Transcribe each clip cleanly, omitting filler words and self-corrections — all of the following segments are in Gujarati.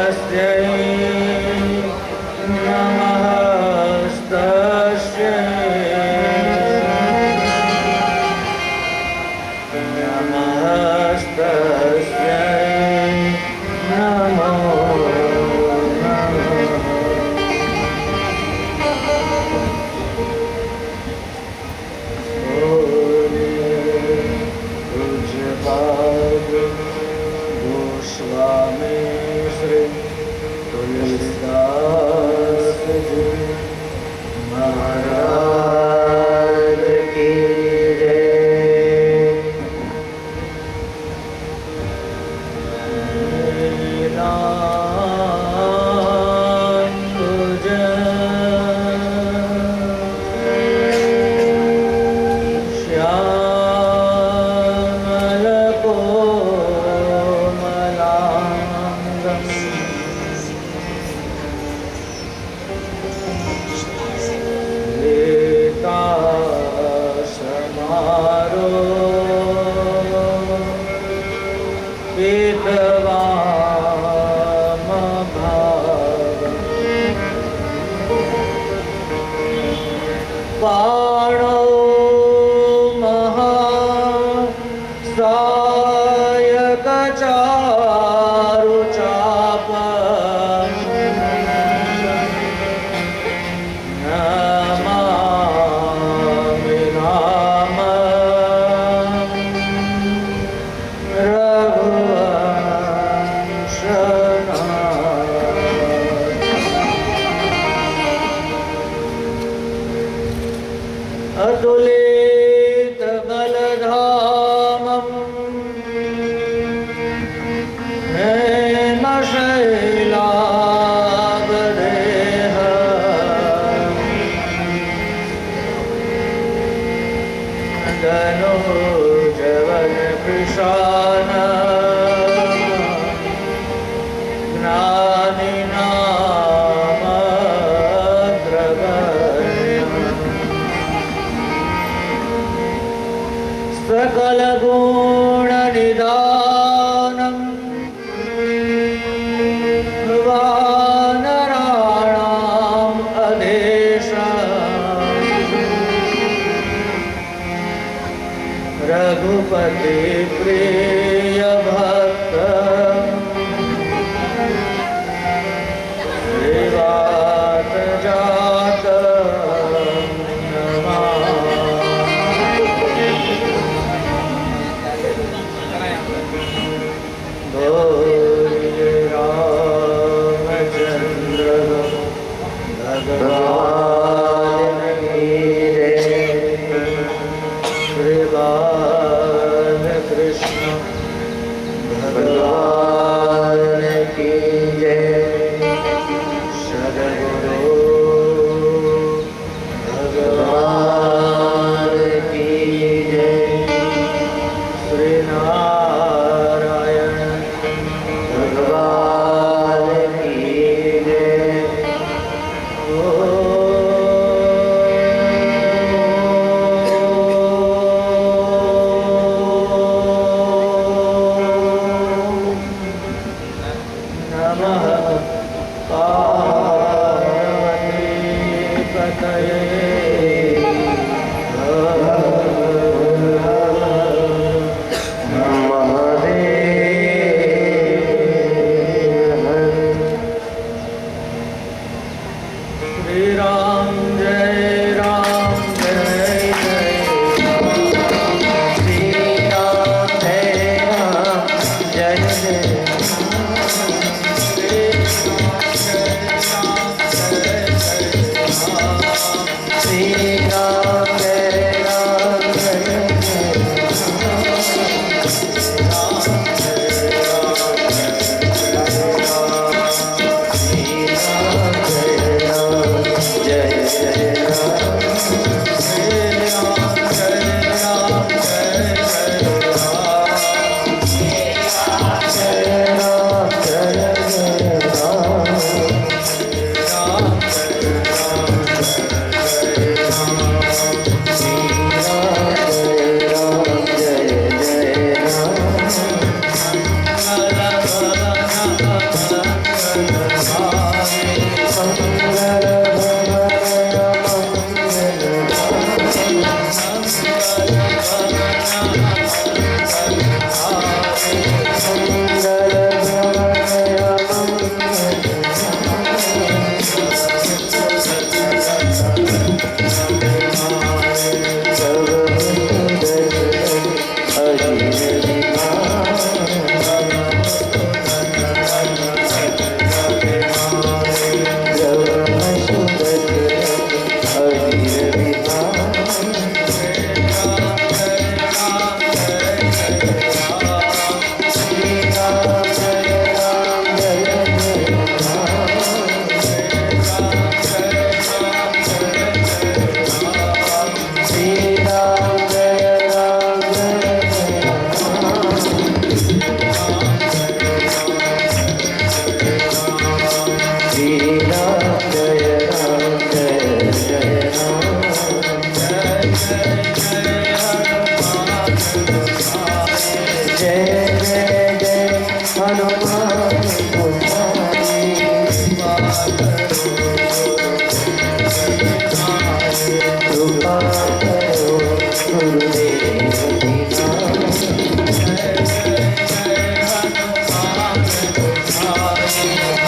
Jai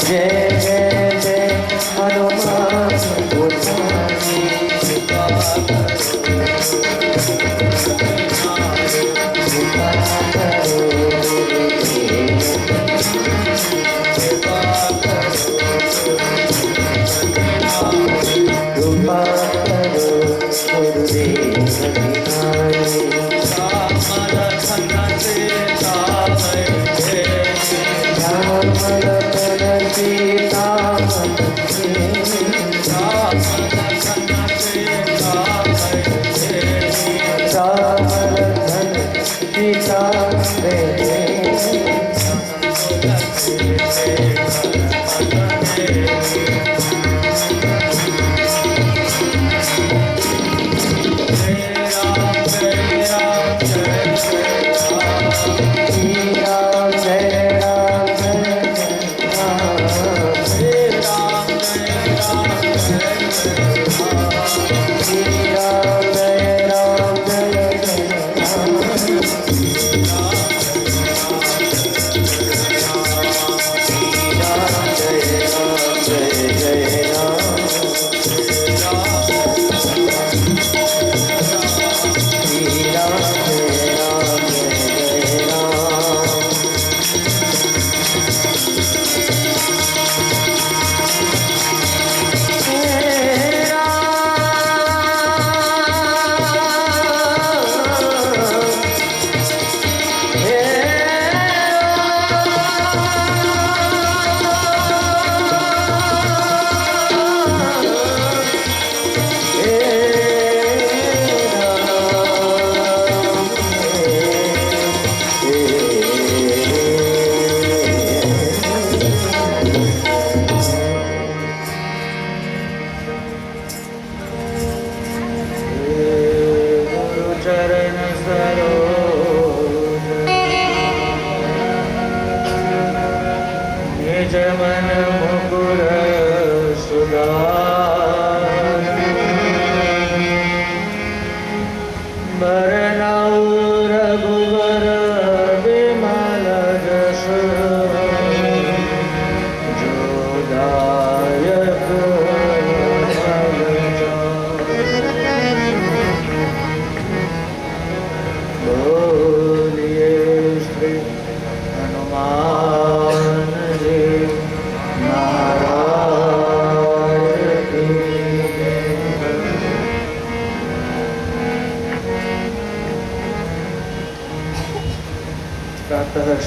जय जय जय हनुमान गोसाई कृपा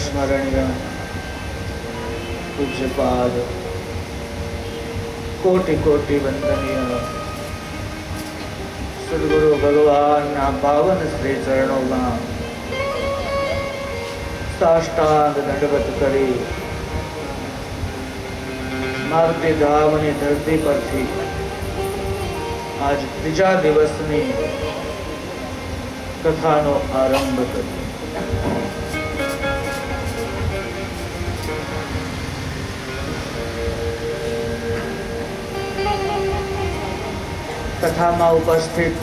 સ્મરણીય પૂજ્યપાદ કોટી કોટી વંદનીય સદગુરુ ભગવાનના પાવન શ્રી ચરણોમાં સાષ્ટાંગ દંડવત કરી મારુતિ ધામની ધરતી પરથી આજ ત્રીજા દિવસની કથાનો આરંભ કર્યો. કથામાં ઉપસ્થિત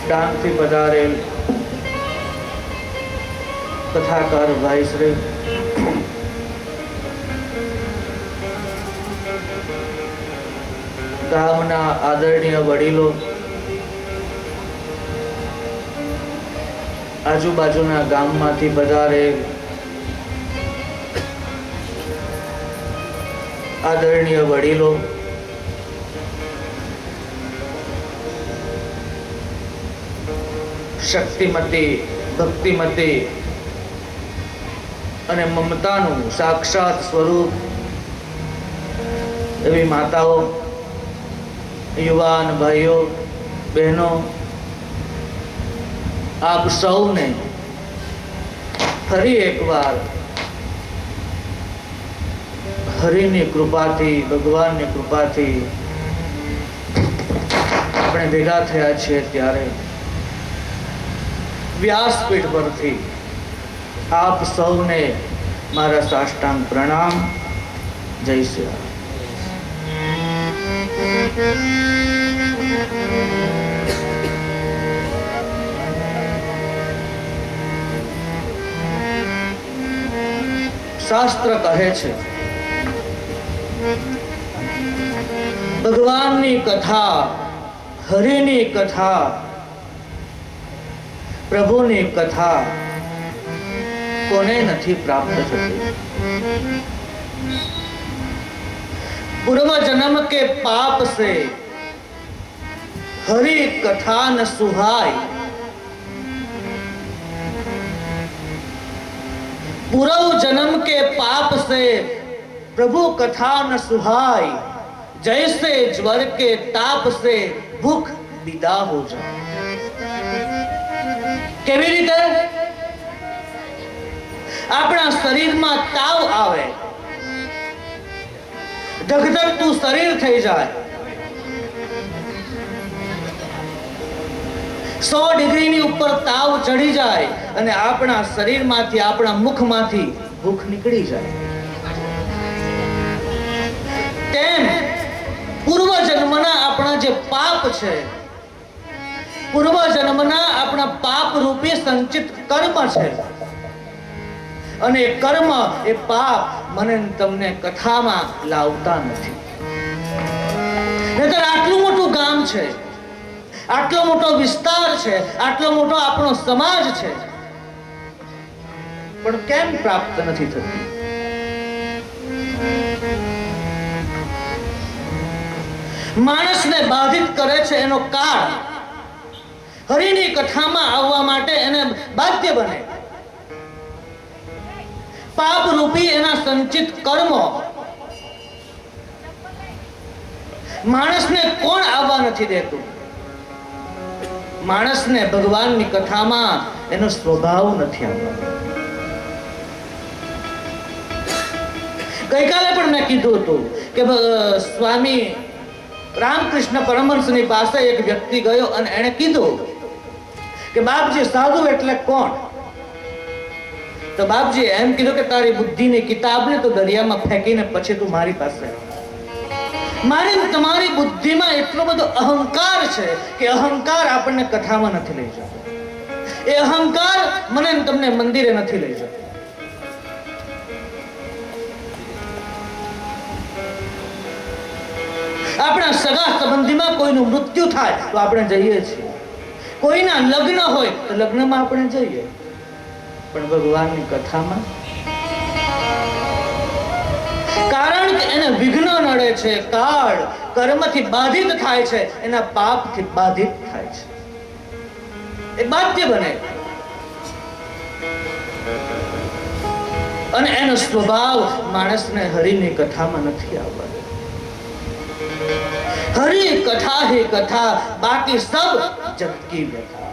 ડાંગથી પધારેલ કથાકાર ભાઈ શ્રી ગામના આદરણીય વડીલો, આજુબાજુના ગામમાંથી પધારેલ આદરણીય વડીલો, શક્તિમતી, ભક્તિમતી અને મમતાનું સાક્ષાત સ્વરૂપ એવી માતાઓ, યુવાન ભાઈઓ, બહેનો, આપ સૌને ફરી એકવાર હરિની કૃપાથી, ભગવાનની કૃપાથી આપણે ભેગા થયા છીએ ત્યારે વ્યાસપીઠ પરથી આપ સૌને મારા સાષ્ટાંગ પ્રણામ. જય શ્રી રામ. શાસ્ત્ર કહે છે ભગવાનની કથા, હરિની કથા, પ્રભુની કથા કોને નથી પ્રાપ્ત થતી? पूर्व जन्म के पाप से हरि कथा न सुहाय। पूर्व जन्म के पाप से प्रभु कथा न सुहाय, जैसे ज्वर के ताप से भूख विदा हो जाए। केवी रीते अपना शरीर में ताव आवे, ધગધગતું શરીર થઈ જાય, 100 ડિગ્રીની ઉપર તાવ ચડી જાય અને આપણા શરીરમાંથી, આપણા મુખમાંથી ભૂખ નીકળી જાય. તેમ પૂર્વ જન્મના આપણા જે પાપ છે, પૂર્વ જન્મના આપણા પાપ રૂપી સંચિત કર્મ છે, અને એ કર્મ, એ પાપ મને તમને કથામાં લાવતા નથી. નહીતર આટલું મોટું ગામ છે, આટલો મોટો વિસ્તાર છે, આટલો મોટો આપણો સમાજ છે, પણ કેમ પ્રાપ્ત નથી થતી? માણસને બાધિત કરે છે એનો કાળ, હરિની કથામાં આવવા માટે એને બાધ્ય બને. પાપ રૂપી એના સંચિત કર્મો. માણસને કોણ આવવા નથી દેતું? માણસને ભગવાનની કથામાં એનો સ્વભાવ નથી આવવાનો. ગઈકાલે પણ મેં કીધું હતું કે સ્વામી રામકૃષ્ણ પરમહંસની પાસે એક વ્યક્તિ ગયો અને એણે કીધું કે બાપજી, સાધુ એટલે કોણ? તો બાપજી એમ કીધું કે તારી બુદ્ધિની કિતાબને તો દરિયામાં ફેંકીને પછી તું મારી પાસે. મારી તમારી બુદ્ધિમાં એટલો બધો અહંકાર છે કે અહંકાર આપણને કથામાં નથી લઈ જતો. એ અહંકાર મને તમને મંદિરે નથી લઈ જતો. આપણા સગા સંબંધીમાં કોઈનું મૃત્યુ થાય તો આપણે જઈએ છીએ, કોઈના લગ્ન હોય તો લગ્નમાં આપણે જઈએ, પણ ભગવાનની કથામાં? કારણ કે એને વિઘ્ન નડે છે, કાળ કર્મથી બાધિત થાય છે, એના પાપથી બાધિત થાય છે, એ બાધ્ય બને. અને એનો સ્વભાવ માણસને હરિની કથામાં નથી આવવાનો. હરિ કથા હે કથા, બાકી સબ જગ કી વ્યથા.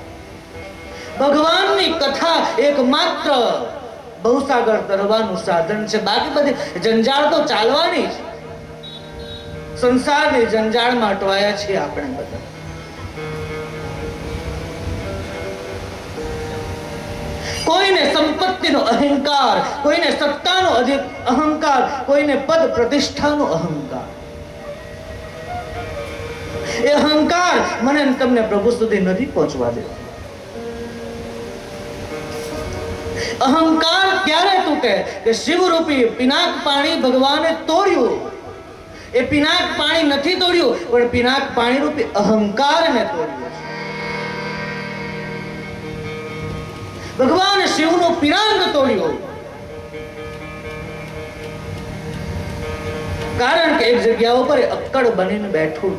ભગવાનની કથા એકમાત્ર બહુસાગર તરવાનું સાધન છે. બાકી બધી જંજાળ તો ચાલવાની જ. સંસારની જંજાળમાં અટવાયા છીએ આપણે બધા. કોઈને સંપત્તિનો અહંકાર, કોઈને સત્તાનો અહંકાર, કોઈને પદ પ્રતિષ્ઠાનો અહંકાર. એ અહંકાર મને તમને પ્રભુ સુધી નથી પહોંચવા દેતો. અહંકાર ક્યારે તૂટે? કે શિવરૂપી પિનાક પાણી ભગવાને તોડ્યું. એ પિનાક પાણી નથી તોડ્યું, પણ પિનાક પાણી રૂપી અહંકારને તોડ્યું. ભગવાન શિવનું પિરાંગ તોડ્યું. કારણ કે એક જગ્યા ઉપર અક્કડ બનીને બેઠું.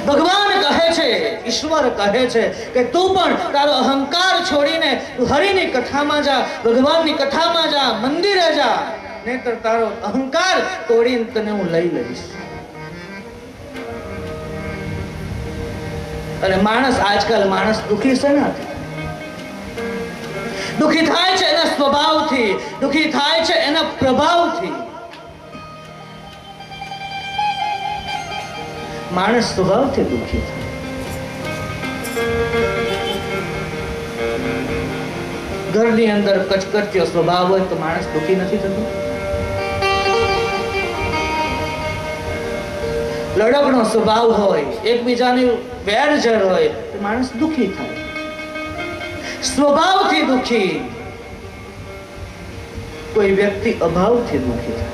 ભગવાન કહે છે, ઈશ્વર કહે છે કે તું પણ તારો અહંકાર છોડીને તું હરિની કથામાં જા, ભગવાનની કથામાં જા, મંદિરે જા, નહીતર તારો અહંકાર તોડીને તને હું લઈ લઈશ. અને માણસ, આજકાલ માણસ દુખી છે ને, દુખી થાય છે એના સ્વભાવથી, દુખી થાય છે એના પ્રભાવથી. માણસ સ્વભાવથી દુઃખી થાય. ઘરની અંદર કચકચ્યો સ્વભાવ હોય તો માણસ દુઃખી નથી થતો. લડકનો સ્વભાવ હોય, એકબીજાની વેરઝેર હોય તો માણસ દુઃખી થાય. સ્વભાવથી દુઃખી. કોઈ વ્યક્તિ અભાવથી દુઃખી થાય.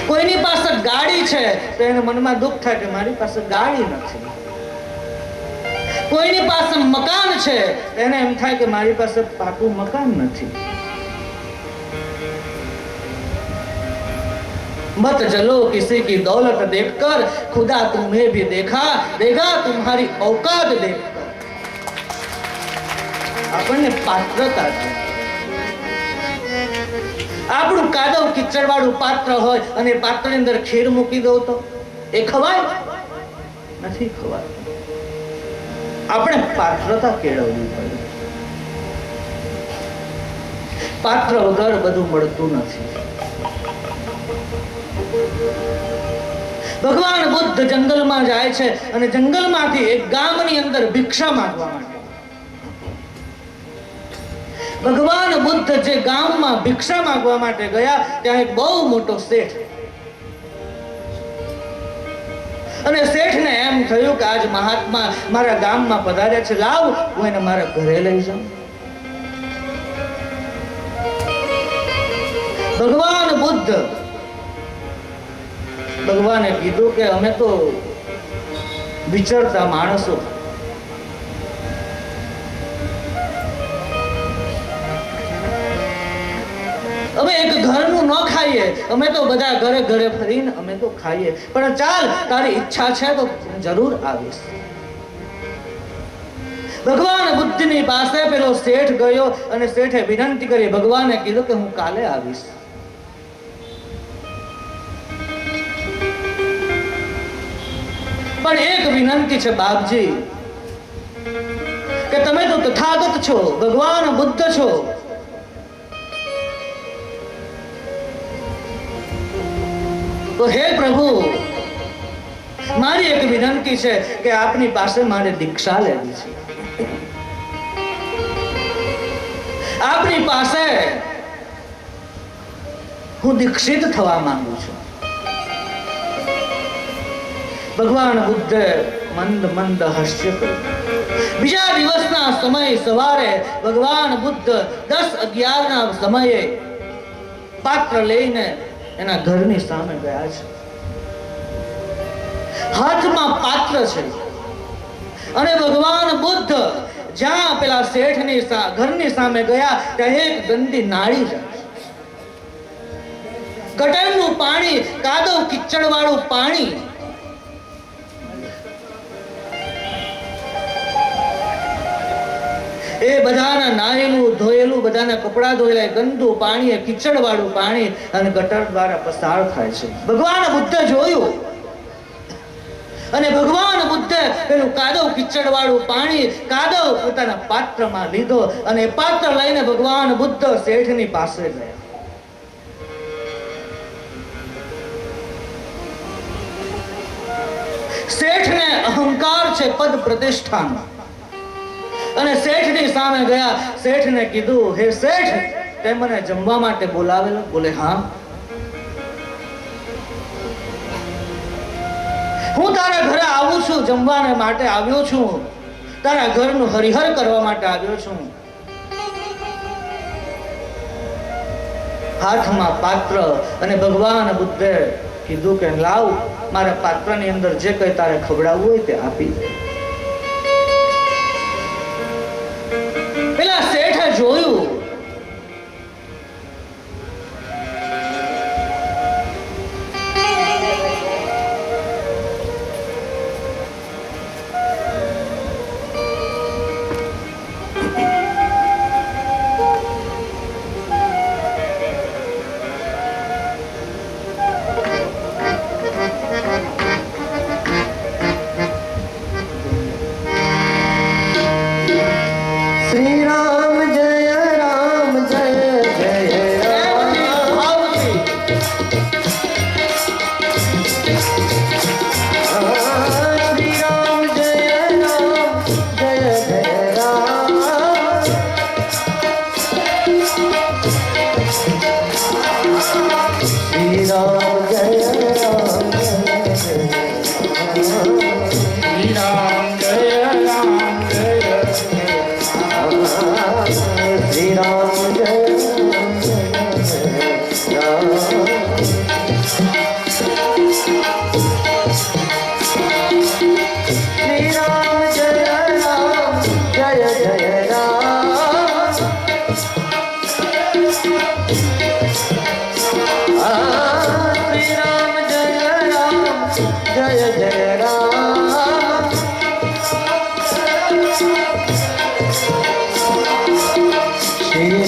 કોઈની પાસે ગાડી છે તો એને મનમાં દુઃખ થાય કે મારી પાસે ગાડી નથી. કોઈની પાસે મકાન છે એને એમ થાય કે મારી પાસે પાકું મકાન નથી. मत चलो किसी की दौलत देखकर, खुदा तुम्हें भी देखा देगा तुम्हारी औकात देखकर. આપણને પાત્રતા છે. આપણું કાદવ કિચડ વાળું પાત્ર હોય અને પાત્રની અંદર ખીર મૂકી દો તો એ ખવાય? નથી ખવાય. આપણે પાત્રતા કેળવવી પડે. પાત્ર વગર બધું મળતું નથી. ભગવાન બુદ્ધ જંગલમાં જાય છે અને જંગલમાંથી એક ગામની અંદર ભિક્ષા માંગવા માટે. ભગવાન બુદ્ધ જે ગામમાં ભિક્ષા માંગવા માટે ગયા ત્યાં એક બહુ મોટો શેઠ. અને શેઠને એમ થયું કે આજ મહાત્મા મારા ગામમાં પધાર્યા છે, લાવ હું એને મારા ઘરે લઈ જાઉં. ભગવાન બુદ્ધ ભગવાને કીધું કે અમે તો વિચરતા માણસો, અમે એક ઘરનું ન ખાઈએ, અમે તો બધા ઘરે ઘરે ફરીને અમે તો ખાઈએ, પણ ચાલ તારી ઈચ્છા છે તો જરૂર આવીશ. ભગવાન બુદ્ધની પાસે પેલો શેઠ ગયો અને શેઠે વિનંતી કરી. ભગવાને કીધું કે હું કાલે આવીશ. પણ એક વિનંતી છે બાપજી, કે તમે તો તથાગત છો, ભગવાન બુદ્ધ છો, તો હે પ્રભુ મારી એક વિનંતી છે કે આપની પાસે મારે દીક્ષા લેવી છે. આપની પાસે હું દીક્ષિત થવા માંગુ છું. ભગવાન બુદ્ધ મંદ મંદ હાસ્ય કર્યું. બીજા દિવસના સમય સવારે ભગવાન બુદ્ધ 10-11 ના સમયે પાત્ર લઈને એના ઘરની સામે ગયા છે. હાથમાં પાત્ર છે અને ભગવાન બુદ્ધ જ્યાં પેલા શેઠની ઘરની સામે ગયા ત્યાં એક ગંદી નાળી છે. ગટરનું પાણી, કાદવ કિચડ વાળું પાણી. એ બધાના નાયેલું ધોયેલું, બધાના કપડા ધોયેલા ગંદુ પાણી, કિચડ વાળું પાણી અને ગટર દ્વારા પસાર થાય છે. ભગવાન બુદ્ધે જોયું અને ભગવાન બુદ્ધે પેલું કાદવ કિચડ વાળું પાણી, કાદવ પોતાના પાત્રમાં લીધો અને પાત્ર લઈને ભગવાન બુદ્ધ શેઠની પાસે ગયા. શેઠને અહંકાર છે પદ પ્રતિષ્ઠાનો અને શેઠની સામે ગયા. શેઠને કીધું, હે શેઠ, તે મને જમવા માટે બોલાવેલો? બોલે હા. હું તારા ઘરે આવું છું, જમવાને માટે આવ્યો છું, તારા ઘરનું હરિહર કરવા માટે આવ્યો છું. હાથમાં પાત્ર અને ભગવાન બુદ્ધે કીધું કે લાવ, મારા પાત્રની અંદર જે કંઈ તારે ખવડાવવું હોય તે આપી દે. પેલા શેઠે જોયું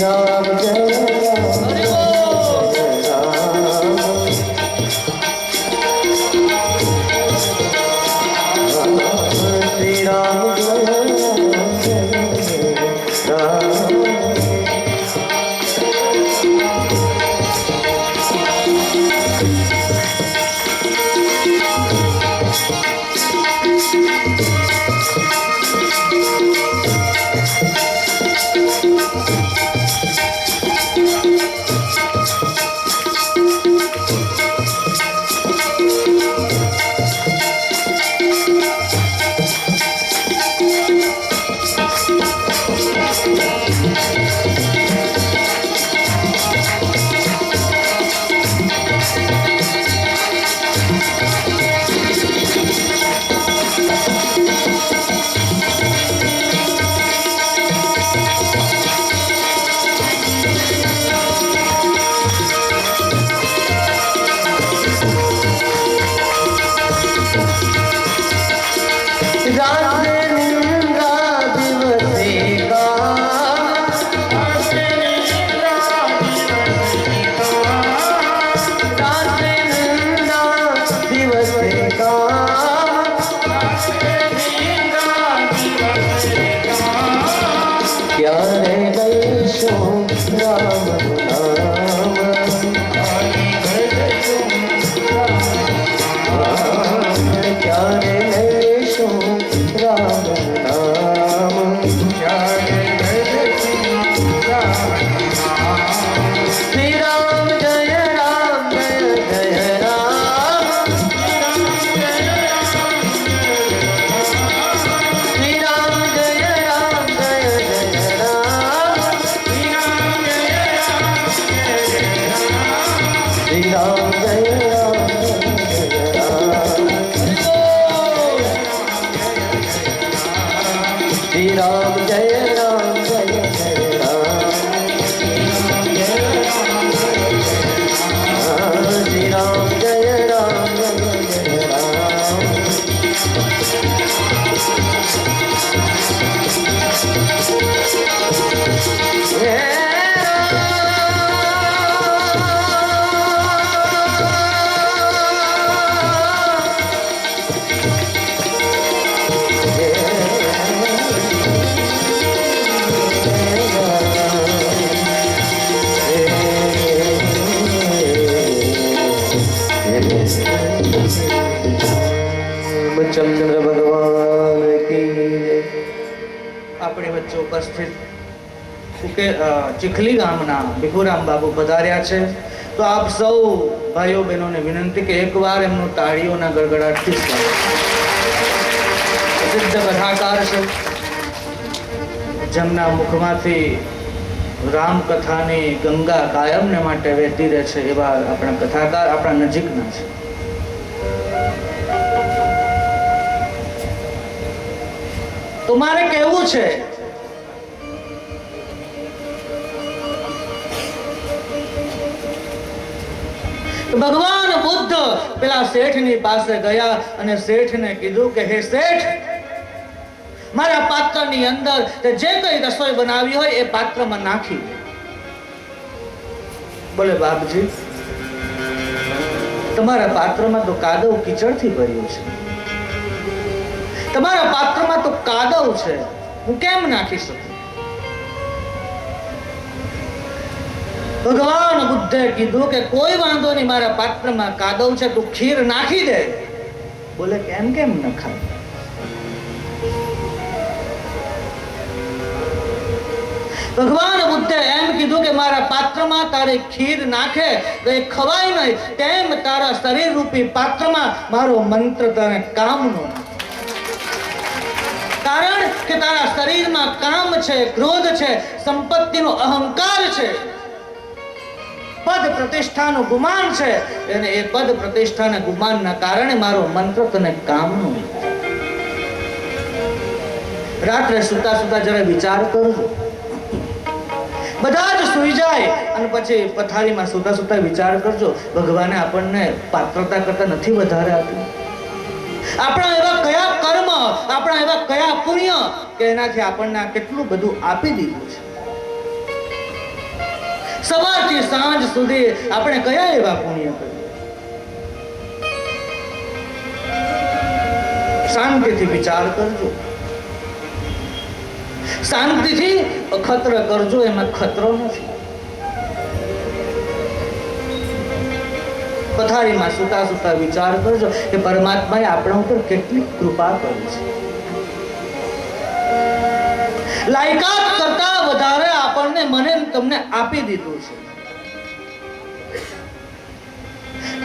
રામ જય રામ હરિ બોલ. શ્રી રામ જય રામ ચંદ્ર ભગવાન કી જય. આપણી વચ્ચે ઉપસ્થિત ચીખલી ગામના ભીખુરામ બાબુ પધાર્યા છે. તો આપ સૌ ભાઈઓ બહેનોને વિનંતી કે એકવાર એમનું તાળીઓના ગડગડાટથી સ્વાગત. પ્રસિદ્ધ કથાકાર છે, જેમના મુખમાંથી રામકથાની ગંગા કાયમને માટે વહેતી રહે છે એવા આપણા કથાકાર આપણા નજીકના છે. તો મારે કહેવું છે ભગવાન બુદ્ધ પેલા શેઠની પાસે ગયા અને શેઠને કીધું કે હે શેઠ, મારા પાત્રની અંદર તે જે કઈ રસોઈ બનાવી હોય એ પાત્રમાં નાખી દે. બોલે બાપજી, તમારા પાત્રમાં તો કાદવ કીચડથી ભર્યું છે, તમારા પાત્રમાં તો કાદવ છે, હું કેમ નાખી શકું? ભગવાન બુદ્ધે કીધું કે કોઈ વાંધો નહીં, મારા પાત્રમાં કાદવ છે, તું ખીર નાખી દે. બોલે કેમ કેમ નખાય? ભગવાન બુદ્ધે એમ કીધું કે મારા પાત્રમાં તારે ખીર નાખે તો એ ખવાય નહીં, તેમ તારા શરીર રૂપી પાત્રમાં મારો મંત્ર તને કામનો. કારણ કે તારા શરીરમાં કામ છે, ક્રોધ છે, સંપત્તિનો અહંકાર છે, પદ પ્રતિષ્ઠાનું ગુમાન છે, અને એ પદ પ્રતિષ્ઠાના ગુમાનના કારણે મારો મંત્ર તને કામનો. રાત્રે સુતા સુતા જરા વિચાર કરજો. બધા જ સુઈ જાય અને પછી પથારીમાં સુતા સુતા વિચાર કરજો, ભગવાને આપણને પાત્રતા કરતા નથી વધારે આપ્યું? આપણા એવા કયા કર્મ, આપણા એવા કયા પુણ્ય કે એનાથી આપણને કેટલું બધું આપી દીધું છે. સવારથી સાંજ સુધી આપણે કયા એવા પુણ્ય કરીએ? શાંતિથી વિચાર કરજો, શાંતિથી અખત્ર કરજો, એમાં ખતરો નથી. પથારીમાં સુતા સુતા વિચાર કરજો કે પરમાત્માએ આપણા ઉપર કેટલી કૃપા કરી છે. લાયકાત કરતા વધારે આપણને મને તમને આપી દીધું છે.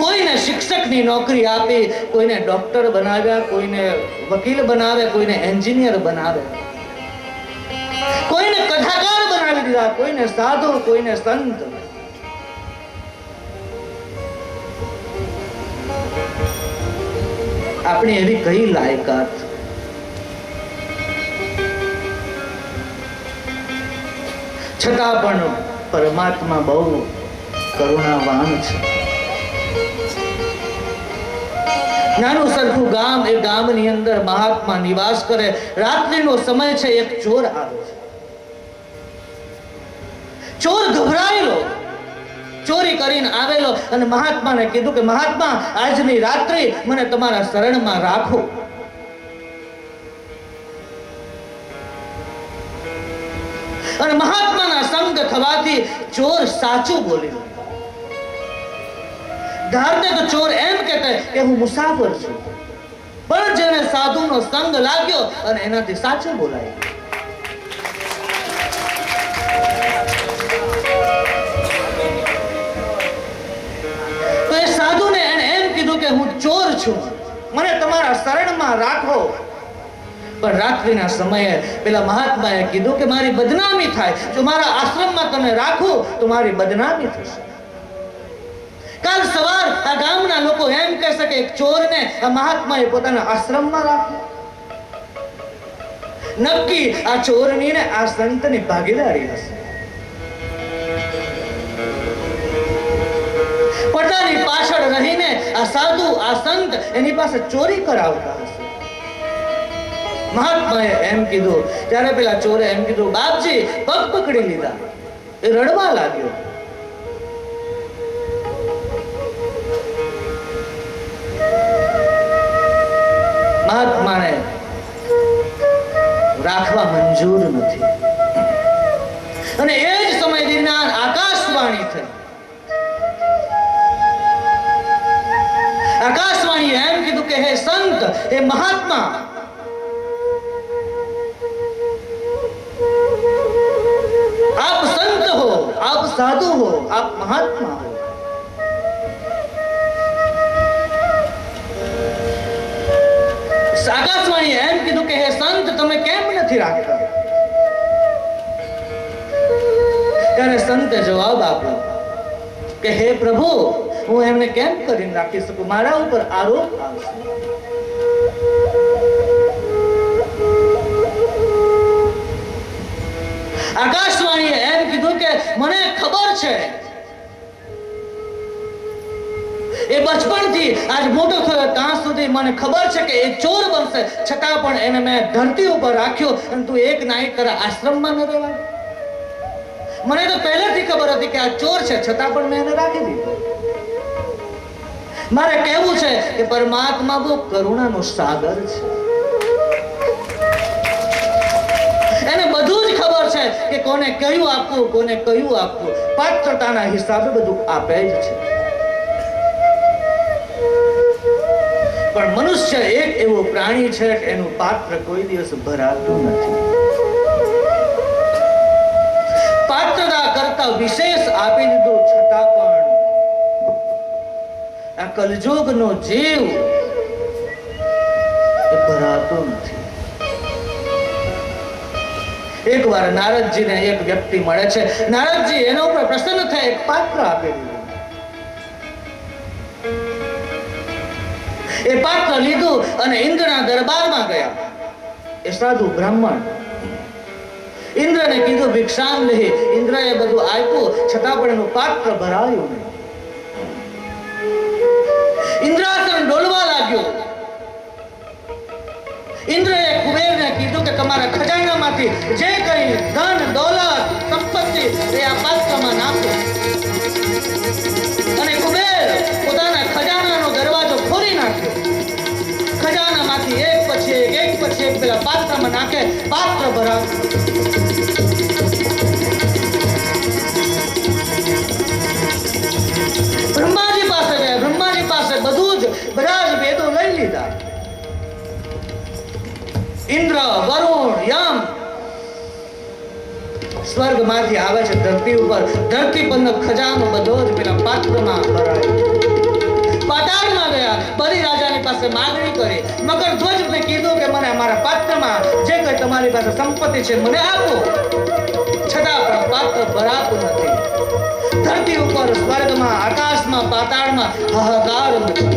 કોઈને શિક્ષકની નોકરી આપી, કોઈને ડોક્ટર બનાવ્યા, કોઈને વકીલ બનાવ્યા, કોઈને એન્જિનિયર બનાવ્યા, કોઈને કથાકાર બનાવી દીધા, કોઈને સાધુ, કોઈને સંત. આપણી એવી કઈ લાયકાત? છતાં પણ પરમાત્મા બહુ કરુણાવાન છે. નાનું સરખું ગામ, એ ગામની અંદર મહાત્મા નિવાસ કરે. રાત્રિનો સમય છે, એક ચોર આવે છે. ચોર ગભરાયેલો ચોરી કરીને આવેલો અને મહાત્માને કીધું કે મહાત્મા, આજની રાત્રિ મને તમારા શરણમાં રાખો. અને મહાત્માના સંગ થવાથી ચોર સાચું બોલી ગયો. ધારતે તો ચોર એમ કહેતા કે હું મુસાફર છું, પણ જેને સાધુનો સંગ લાગ્યો અને એનાથી સાચું બોલાય. તો એ સાધુને એને એમ કીધું કે હું ચોર છું, મને તમારા શરણમાં રાખો. પણ રાત્રિના સમયે પેલા મહાત્માએ કીધું કે મારી બદનામી થાય, જો મારા આશ્રમમાં તને રાખું તો મારી બદનામી થશે. કાલ સવાર આ ગામના લોકો એમ કહેશે કે એક ચોરને આ મહાત્માએ પોતાના આશ્રમમાં રાખ્યો. નક્કી આ ચોરની ને આ સંતની ભાગીદારી હશે. પોતાની પાછળ રહીને આ સાધુ, આ સંત એની પાસે ચોરી કરાવતા હશે. મહાત્માએ એમ કીધું ત્યારે પેલા ચોરે એમ કીધું, બાપજી, પગ પકડી લીધા. એ રડવા લાગ્યો. મહાત્માને રાખવા મંજૂર નથી. અને એ જ સમય દરમિયાન આકાશવાણી થઈ. આકાશવાણીએ એમ કીધું કે હે સંત, હે મહાત્મા, आप संत हो, आप साधु हो, आप महात्मा हो. આકાશવાણીએ એમ કીધું કે હે સંત, તમે કેમ નથી રાખતા? ત્યારે સંતે જવાબ આપ્યો કે હે પ્રભુ, હું એમને કેમ કરીને રાખી શકું? મારા ઉપર આરોપ આવશે. આકાશવાણીએ એમ કીધું કે મને ખબર છે, એ બચપણથી આજ મોટો થયો ત્યાં સુધી મને ખબર છે કે એ ચોર બનશે, છતાં પણ એને મેં ધરતી ઉપર રાખ્યો અને તું એક ના એક તારા આશ્રમમાં ન રહેવાય. મને તો પહેલેથી ખબર હતી કે આ ચોર છે, છતાં પણ મેં એને રાખી દીધો. મારે કહેવું છે કે પરમાત્મા બહુ કરુણાનો સાગર છે. એને બધું જ ખબર છે કે કોને કયું આપવું, કોને કયું આપવું. પાત્રતાના હિસાબે બધું આપે જ છે. પણ મનુષ્ય એક એવો પ્રાણી છે કે એનું પાત્ર કોઈ દિવસ ભરાતું નથી. પાત્રતા કરતા વિશેષ આપી દીધું, છતાં પણ આ કલયુગનો જીવ એ ભરાતો નથી. એકવાર નારદજીને એક વ્યક્તિ મળે છે. નારદજી એના ઉપર પ્રસન્ન થઈ એક પાત્ર આપી દીધું. એ પાત્ર લીધું અને ઇન્દ્રના દરબારમાં ગયા. એ સાધુ બ્રાહ્મણ ઇન્દ્રને કીધું ભિક્ષામ લેહી. ઇન્દ્રએ બધું આપ્યું, છતાં પણ એનું પાત્ર ભરાયું નહીં. ઇન્દ્રાસન ડોલવા લાગ્યો. ઇન્દ્રએ કુબેરને કીધું કે તમારા ખજાનામાંથી જે કઈ ધન, દોલત, સંપત્તિ એ આ પાત્રમાં નાખો. અને કુબેર પોતાના ખજાનાનો દરવાજો ખોલી નાખ્યો. ખજાનામાંથી એક પછી એક પેલા પાત્રમાં નાખે. પાત્ર ભરાયું. બ્રહ્માજી પાસે ગયા. બ્રહ્માજી પાસે બધું જ બધા જ વેદો લઈ લીધા. ઇન્દ્ર, વરુણ, યમ સ્વર્ગમાંથી આવે છે ધરતી ઉપર. ધરતી પરનો ખજાનો બધો જ પેલા પાત્રમાં ભરાયો. પાતાળમાં ગયા. બલી રાજાની પાસે માંગણી કરી. મકરધ્વજને કીધું કે મને અમારા પાત્રમાં જે કંઈ તમારી પાસે સંપત્તિ છે મને આપો. છતાં પણ પાત્ર ભરાતું નથી. ધરતી ઉપર, સ્વર્ગમાં, આકાશમાં, પાતાળમાં હાહાકાર મચી.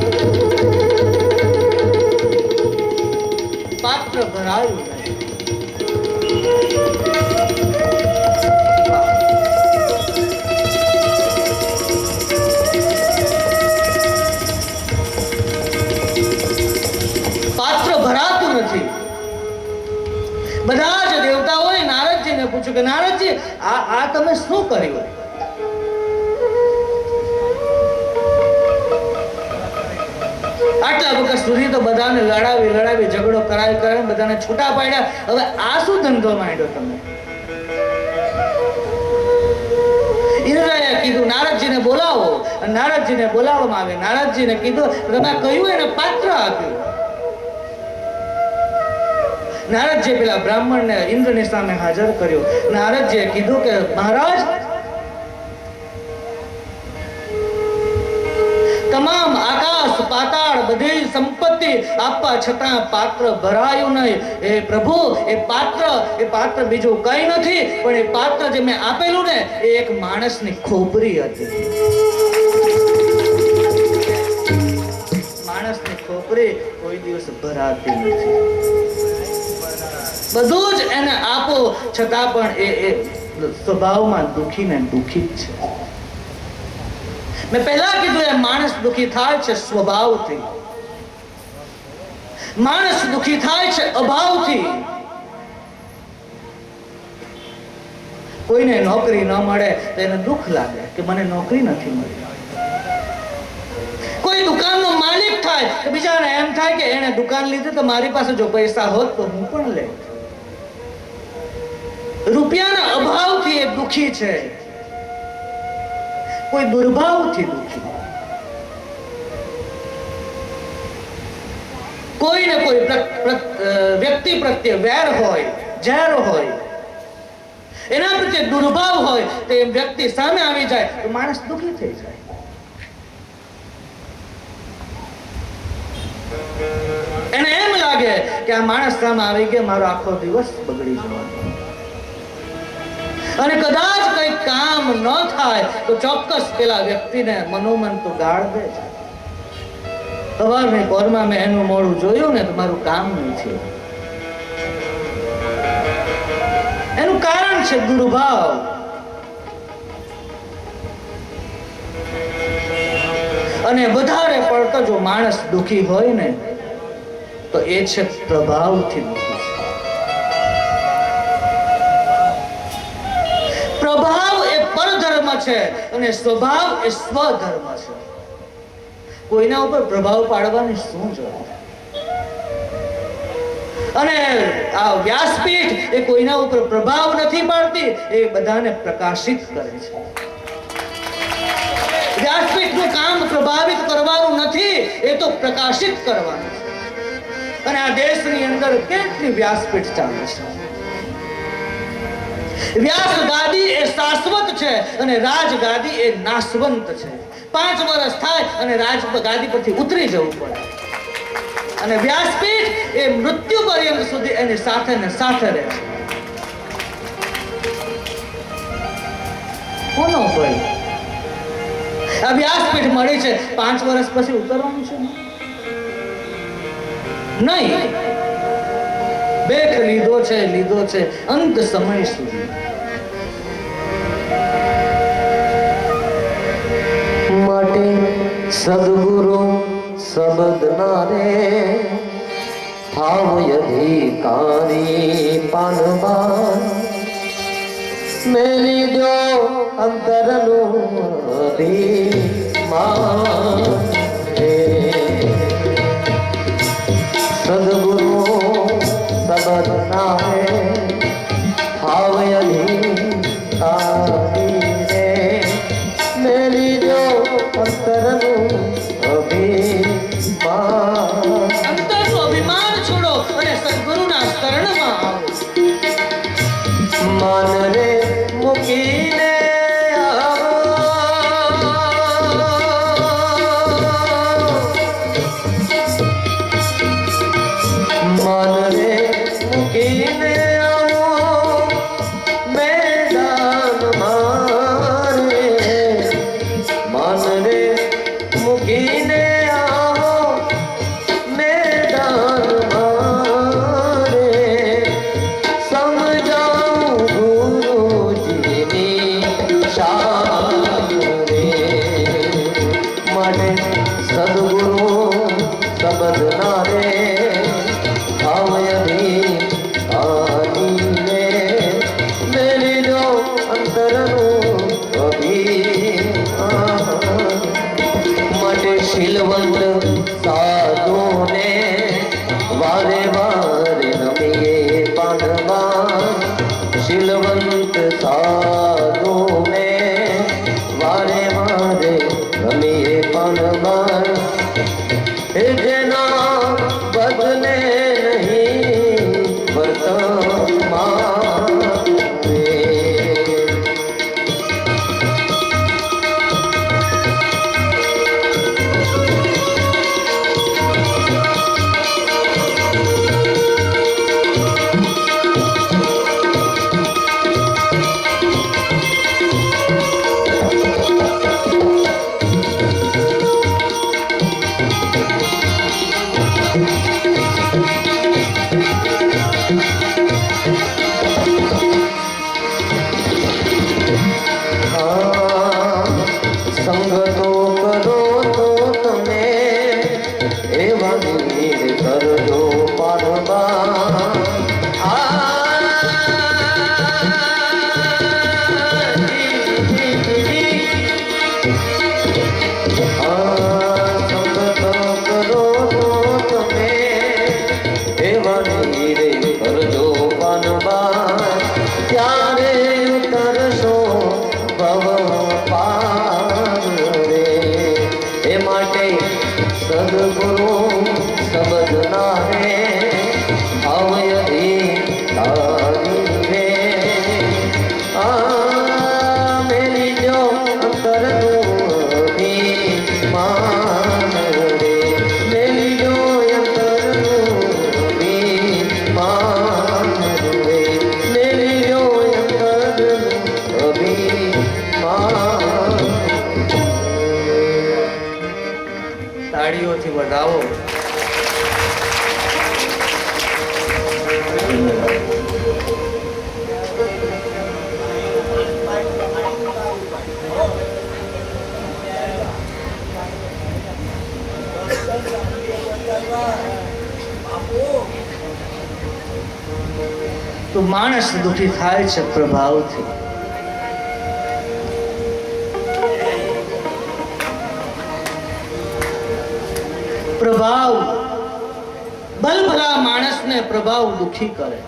પાત્ર ભરાયું નહીં. પાત્ર ભરાતું નથી. બધા જ દેવતાઓએ નારદજીને પૂછ્યું કે નારદજી આ તમે શું કર્યું? આટલા વખત સુધી તો બધાને લડાવી ઝઘડો કરાવી બધાને છૂટા પાડ્યા. હવે આ શું ધંધો માંડ્યો તમે? ઇન્દ્રએ કીધું નારદજીને બોલાવો. નારદજીને બોલાવવામાં આવે. નારદજીને કીધું તમે કહ્યું એને પાત્ર આપ્યું. નારદજી પેલા બ્રાહ્મણને ઇન્દ્રની સામે હાજર કર્યો. નારદજીએ કીધું કે મહારાજ, તમામ આકાશ પાતાળ બધી સંપત્તિ આપવા છતાં પાત્ર ભરાયું નહીં. એ પ્રભુ, એ પાત્ર બીજું કઈ નથી, પણ એ પાત્ર જે મેં આપેલું ને એ એક માણસની ખોપરી હતી. માણસની ખોપરી કોઈ દિવસ ભરાતી નથી. બધું જ એને આપો છતાં પણ એ સ્વભાવમાં દુખી ને દુખી જ છે. મેં પહેલા કીધું એ માણસ દુખી થાય છે સ્વભાવથી. માણસ દુખી થાય છે અભાવથી. કોઈને નોકરી ન મળે તો એને દુઃખ લાગે કે મને નોકરી નથી મળી. કોઈ દુકાનનો માલિક થાય તો બીજાને એમ થાય કે એને દુકાન લીધી તો મારી પાસે જો પૈસા હોત તો હું પણ લે. રૂપિયાના અભાવથી એ દુખી છે. કોઈ દુર્ભાવથી દુખી. કોઈને કોઈ વ્યક્તિ પ્રત્યે વેર હોય, ઝેર હોય, એના પ્રત્યે દુર્ભાવ હોય તો એ વ્યક્તિ સામે આવી જાય તો માણસ દુખી થઈ જાય. એને એમ લાગે કે આ માણસ સામે આવી ગયા, મારો આખો દિવસ બગડી જવાનો. અને કદાચ કઈ કામ ન થાય તો ચોક્કસ પેલા વ્યક્તિને મનોમન તો ગાળ દે છે. સવારની પોરમાં મેં એનું મોડું જોયું ને તો મારું કામ નહીં થયું. એનું કારણ છે દુર્ભાવ. અને વધારે પડતો જો માણસ દુખી હોય ને તો એ છે પ્રભાવથી દુખી. પ્રભાવ એ પરધર્મ છે અને સ્વભાવ એ સ્વધર્મ છે. કોઈના ઉપર પ્રભાવ પાડવાની શું જરૂર? અને આ વ્યાસપીઠ એ કોઈના ઉપર પ્રભાવ નથી પાડતી, એ બધાને પ્રકાશિત કરે છે. વ્યાસપીઠનું કામ પ્રભાવિત કરવાનું નથી, એ તો પ્રકાશિત કરવાનું છે. અને આ દેશની અંદર કેટલી વ્યાસપીઠ ચાલે છે. વ્યાસ ગાદી એ શાશ્વત છે અને રાજ ગાદી એ નાશવંત છે. 5 વર્ષ થાય અને રાજ ગાદી પરથી ઉતરી જવું પડે. અને વ્યાસપીઠ એ મૃત્યુ પર્યંત સુધી એની સાથે ને સાથે રહે છે. કોનો ભાઈ આ વ્યાસપીઠ મળી છે 5 વર્ષ પછી ઉતરવાનું છે નહીં. બેઠ લીધો છે અંત સમય સુધી. માટે સદગુરુ શબ્દ ના રે ભાવ અધિકારી પાનબા મેરી જો અંતરનું અભિમાન રે સદગુરુ સબદ નામે આવયલી રે મેરી જો અંતરનું અભિમાન અંતરનું અભિમાન છોડો અને સદગુરુના શરણમાં આવો. માન રે મૂકીને આવો માન રે મૂકીને આવો મેદાન મારે માન રે મૂકીને આવો મેદાન મારે સમજાવું ગુરુજીની શાન રે માટે સદગુરુ શબ્દ ના રે આવયની આનીને મેરી જો અંતરનું અભિમાન માટે શીલવંત સાધુને વારે વારે નમીએ પાનમાં શીલવંત સાધુને વારે વારે નમીએ પાનમાં એ જેના બદલે નહીં વર્તમાન રે સંગ તો કરો તો તમે એવા નીર કરજો પાડવા સંગ તો કરો તો તમે એવા નીર કરજો પાડવા ત્યારે ઉતરશો ભવ પાર રે એ માટે સદગુરુ શબ્દ ના રે આવય એ તારી રે મેરી જો અંતરનું અભિમાન રે મેરી જો અંતરનું અભિમાન રે મેરી જો અંતરનું અભિમાન તાળીઓથી વધાવો. તો માણસ દુઃખી થાય છે પ્રભાવથી. પ્રભાવ બલભલા માણસને પ્રભાવ દુઃખી કરે.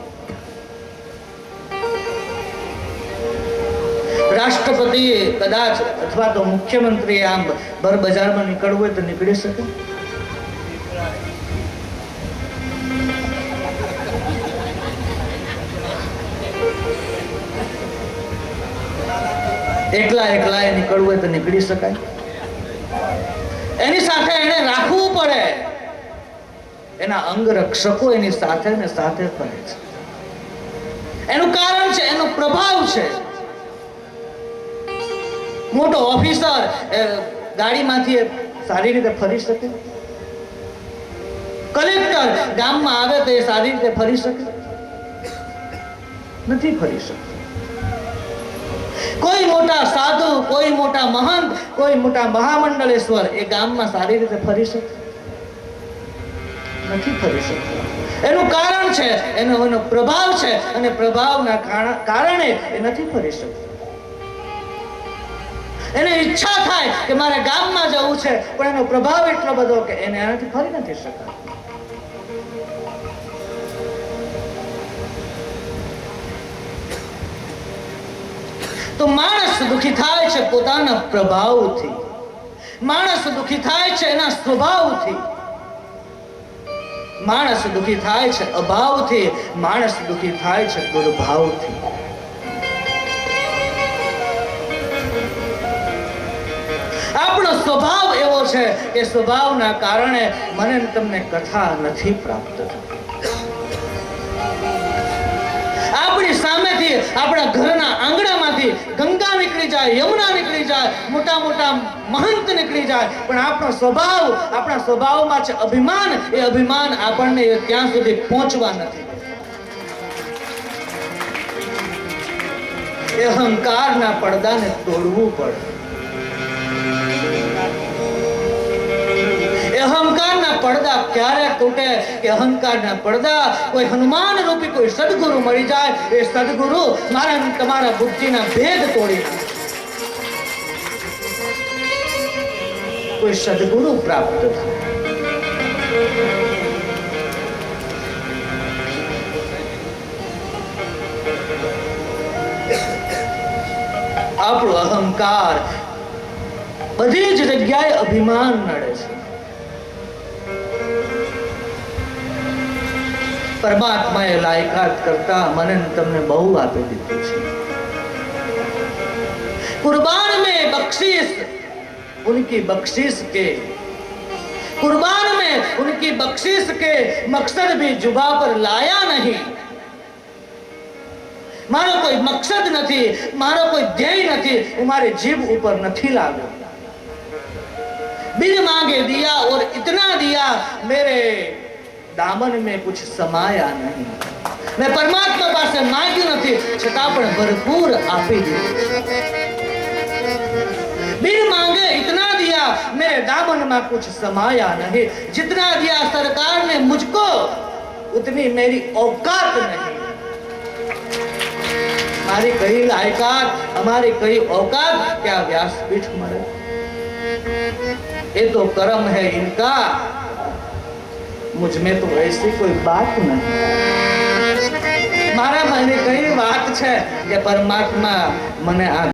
રાષ્ટ્રપતિએ કદાચ અથવા તો મુખ્યમંત્રીએ આમ ભર બજારમાં નીકળવું હોય તો નીકળી શકે? એકલા એકલા નીકળવું હોય તો નીકળી શકાય? એની સાથે એને રાખવું પડે. એના અંગ રક્ષકો એની સાથે ને સાથે ફરે છે. એનું કારણ છે, એનો પ્રભાવ છે. મોટો ઓફિસર ગાડીમાંથી સારી રીતે ફરી શકે? કલેક્ટર ગામમાં આવે તો એ સારી રીતે ફરી શકે? નથી ફરી શકતો. કોઈ મોટા સાધુ, કોઈ મોટા મહંત, કોઈ મોટા મહામંડલેશ્વર એ ગામમાં સારી રીતે ફરી શકે? નથી ફરી શકતો. એનું કારણ છે, એનો પ્રભાવ છે, અને પ્રભાવના કારણે એ નથી ફરી શકતો. એને ઈચ્છા થાય કે મારે ગામમાં જવું છે, પણ એનો પ્રભાવ એટલો બધો કે એને આનાથી ફરી નથી શકાય. તો માણસ દુખી થાય છે પોતાના પ્રભાવથી, માણસ દુખી થાય છે એના સ્વભાવથી, માણસ દુખી થાય છે અભાવથી, માણસ દુખી થાય છે દુર્ભાવથી. આપણો સ્વભાવ એવો છે કે સ્વભાવના કારણે મને ને તમને કથા નથી પ્રાપ્ત થતી. આપણી સામેથી, આપણા ઘરના આંગણામાંથી ગંગા નીકળી જાય, યમુના નીકળી જાય, મોટા મોટા મહંત નીકળી જાય, પણ આપણો સ્વભાવ, આપણા સ્વભાવમાં છે અભિમાન. એ અભિમાન આપણને ત્યાં સુધી પહોંચવા નથી. એ અહંકારના પડદાને તોડવું પડે. અહંકારના પડદા ક્યારે તૂટે કે અહંકારના પડદા કોઈ હનુમાન રૂપી કોઈ સદગુરુ મળી જાય. એ સદગુરુ મારા અને તમારા બુદ્ધિના ભેદ તોડી નાખે. કોઈ સદગુરુ પ્રાપ્ત થાય. આપણો અહંકાર બધી જ જગ્યાએ અભિમાન નડે છે. પરમાત્માએ લાયકાત કરતા મને તમને બહુ આપી દીધું છે. कुर्बान में बख्शीश उनकी बख्शीश के, कुर्बान में उनकी बख्शीश के मकसद भी जुबा पर लाया नहीं. मारो कोई मकसद नहीं, मारो कोई ध्येय नहीं, वो मारे जीभ ऊपर नहीं लाव्यो. बिन मांगे दिया और इतना दिया, मेरे दामन में कुछ समाया नहीं. मैं परमात्मा પાસે માંગ્યું નથી, છતાં પણ ભરપૂર આપી દીધું. बिन मांगे इतना दिया, मेरे दामन में कुछ समाया नहीं. जितना दिया सरकार ने मुझको, उतनी मेरी औकात नहीं. हमारी कई लायकात, हमारी कई औकात क्या व्यासपीठ मरे. ये तो कर्म है इनका, मुझ में तो ऐसी कोई बात नहीं. મારા મને કઈ વાત છે કે પરમાત્મા મને આ